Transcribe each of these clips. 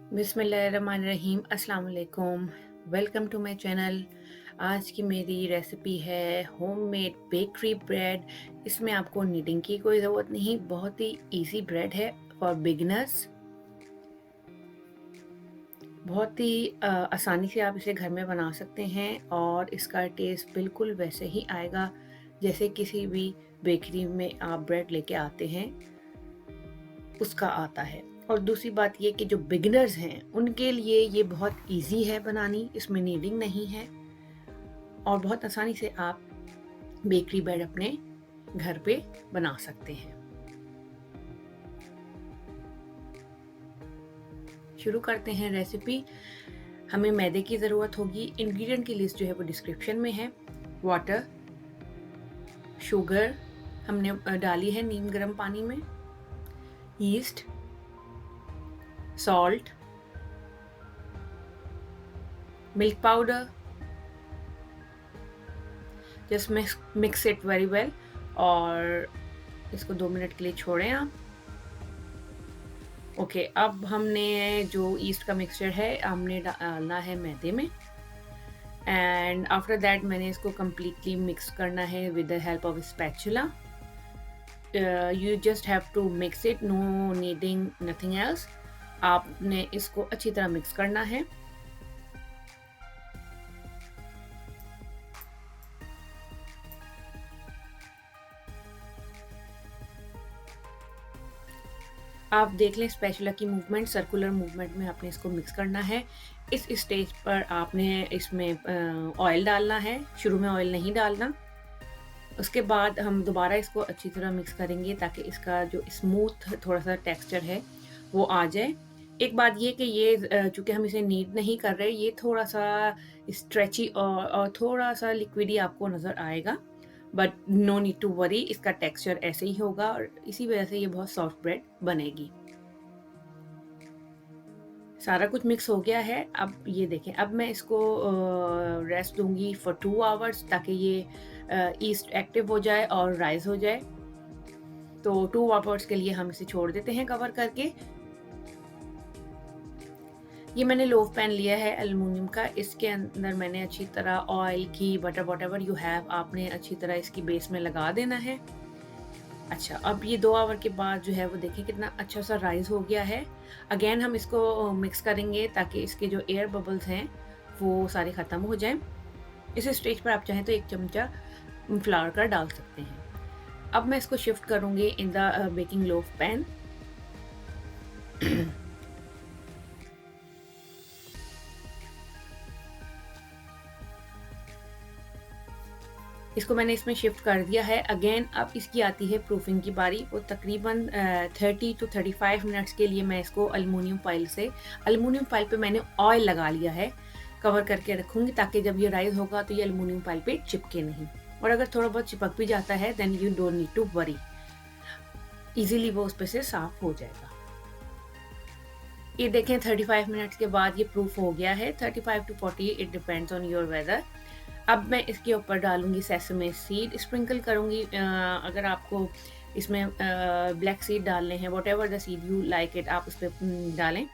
बिस्मिल्लाहिर्रहमानिर्रहीम अस्सलाम वालेकुम। Welcome to my channel. आज की मेरी रेसिपी है होममेड बेकरी ब्रेड। इसमें आपको नीडिंग की कोई ज़रूरत नहीं, बहुत ही इजी ब्रेड है फॉर बिगिनर्स। बहुत ही आसानी से आप इसे घर में बना सकते हैं और इसका टेस्ट बिल्कुल वैसे ही आएगा जैसे किसी भी बेकरी में आप ब्रेड लेके आते हैं उसका आता है। और दूसरी बात ये कि जो बिगिनर्स हैं उनके लिए ये बहुत इजी है बनानी, इसमें नीडिंग नहीं है और बहुत आसानी से आप बेकरी ब्रेड अपने घर पे बना सकते हैं। शुरू करते हैं रेसिपी। हमें मैदे की ज़रूरत होगी। इंग्रेडिएंट की लिस्ट जो है वो डिस्क्रिप्शन में है। वाटर, शुगर हमने डाली है नीम गर्म पानी में, yeast, salt, milk powder. Just mix it very well और इसको 2 मिनट के लिए छोड़ें आप। ओके, अब हमने जो ईस्ट का मिक्सचर है हमने डालना है मैदे में एंड आफ्टर दैट मैंने इसको कम्प्लीटली मिक्स करना है with the help of spatula. You just have to mix it, no needing nothing else. आपने इसको अच्छी तरह मिक्स करना है। आप देख लें स्पैचुला की मूवमेंट, सर्कुलर मूवमेंट में आपने इसको मिक्स करना है। इस स्टेज पर आपने इसमें ऑयल डालना है, शुरू में ऑयल नहीं डालना। उसके बाद हम दोबारा इसको अच्छी तरह मिक्स करेंगे ताकि इसका जो स्मूथ थोड़ा सा टेक्सचर है वो आ जाए। एक बात ये कि ये चूँकि हम इसे नीड नहीं कर रहे, ये थोड़ा सा स्ट्रेची और थोड़ा सा लिक्विडी आपको नज़र आएगा, but no need to worry, इसका टेक्सचर ऐसे ही होगा और इसी वजह से ये बहुत सॉफ्ट ब्रेड बनेगी। सारा कुछ मिक्स हो गया है। अब ये देखें, अब मैं इसको रेस्ट दूँगी फॉर 2 आवर्स ताकि ये ईस्ट एक्टिव हो जाए और राइज़ हो जाए। तो 2 आवर्स के लिए हम इसे छोड़ देते हैं कवर करके। ये मैंने लोफ पैन लिया है एल्युमिनियम का, इसके अंदर मैंने अच्छी तरह oil, ghee, butter whatever you have आपने अच्छी तरह इसकी बेस में लगा देना है। अच्छा, अब ये 2 आवर के बाद जो है वो देखिए कितना अच्छा सा राइज़ हो गया है। अगेन हम इसको मिक्स करेंगे ताकि इसके जो एयर बबल्स हैं वो सारे ख़त्म हो जाएँ। इस स्टेज पर आप चाहें तो 1 चमचा फ्लावर का डाल सकते हैं। अब मैं इसको शिफ्ट करूँगी in the baking loaf pan. इसको मैंने इसमें शिफ्ट कर दिया है। अगेन अब इसकी आती है प्रूफिंग की बारी। वो तकरीबन 30 टू 35 मिनट्स के लिए मैं इसको एल्युमिनियम फाइल पे मैंने ऑयल लगा लिया है, कवर करके रखूँगी ताकि जब ये राइज़ होगा तो ये एल्युमिनियम फाइल पे चिपके नहीं, और अगर थोड़ा बहुत चिपक भी जाता है then you don't need to worry, easily वो उस पे से साफ़ हो जाएगा। ये देखें 35 मिनट्स के बाद ये प्रूफ हो गया है, 35 to 40 it depends on your weather. अब मैं इसके ऊपर डालूँगी सेसमे सीड, स्प्रिंकल करूँगी। अगर आपको इसमें ब्लैक सीड डालने हैं, whatever the seed you like it, आप उस पे डालें।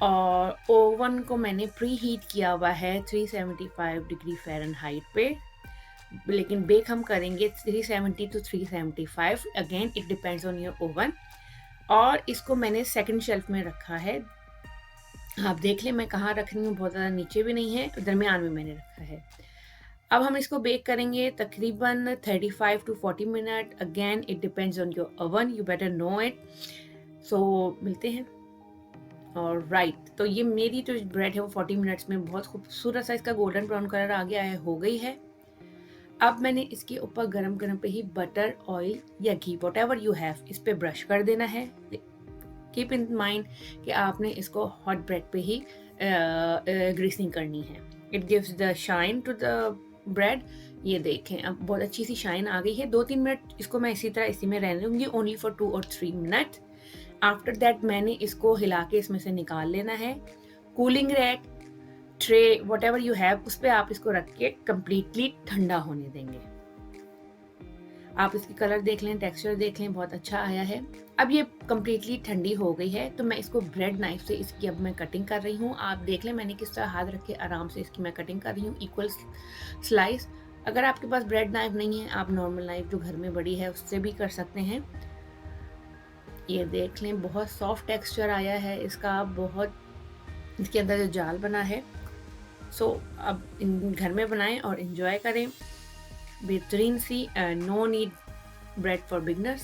और ओवन को मैंने प्री हीट किया हुआ है 375 डिग्री फ़ारेनहाइट पे, लेकिन बेक हम करेंगे 370 to 375। Again it depends on your oven. और इसको मैंने सेकंड शेल्फ में रखा है। आप देख लें मैं कहाँ रख रही हूँ, बहुत ज़्यादा नीचे भी नहीं है, दरमियान में मैंने रखा है। अब हम इसको बेक करेंगे तकरीबन 35 टू 40 मिनट। Again it depends on your oven, you better know it. So मिलते हैं। और राइट, तो ये मेरी जो ब्रेड है वो 40 मिनट्स में बहुत खूबसूरत सा इसका गोल्डन ब्राउन कलर आ गया है, हो गई है। अब मैंने इसके ऊपर गरम गरम पे ही बटर, ऑयल या घी व्हाटएवर यू हैव इस पे ब्रश कर देना है। कीप इन माइंड कि आपने इसको हॉट ब्रेड पे ही ग्रीसिंग करनी है। It gives the shine to the bread. ये देखें अब बहुत अच्छी सी शाइन आ गई है। 2-3 मिनट इसको मैं इसी तरह इसी में रहने दूंगी, ओनली फॉर 2 और 3 मिनट। आफ्टर दैट मैंने इसको हिला के इसमें से निकाल लेना है। Cooling rack, tray, whatever you have उस पे आप इसको रख के कम्प्लीटली ठंडा होने देंगे। आप इसकी कलर देख लें, टेक्सचर देख लें, बहुत अच्छा आया है। अब ये कंप्लीटली ठंडी हो गई है, तो मैं इसको ब्रेड नाइफ़ से इसकी अब मैं कटिंग कर रही हूँ। आप देख लें मैंने किस तरह हाथ रख के आराम से इसकी मैं कटिंग कर रही हूँ, इक्वल स्लाइस। अगर आपके पास ब्रेड नाइफ़ नहीं है, आप नॉर्मल नाइफ़ जो घर में बड़ी है, उससे भी कर सकते हैं। ये देख लें बहुत सॉफ्ट टेक्सचर आया है इसका, बहुत इसके अंदर जो जाल बना है। सो अब इन घर में बनाएँ और एन्जॉय करें। बेहतरीन सी no knead bread for beginners.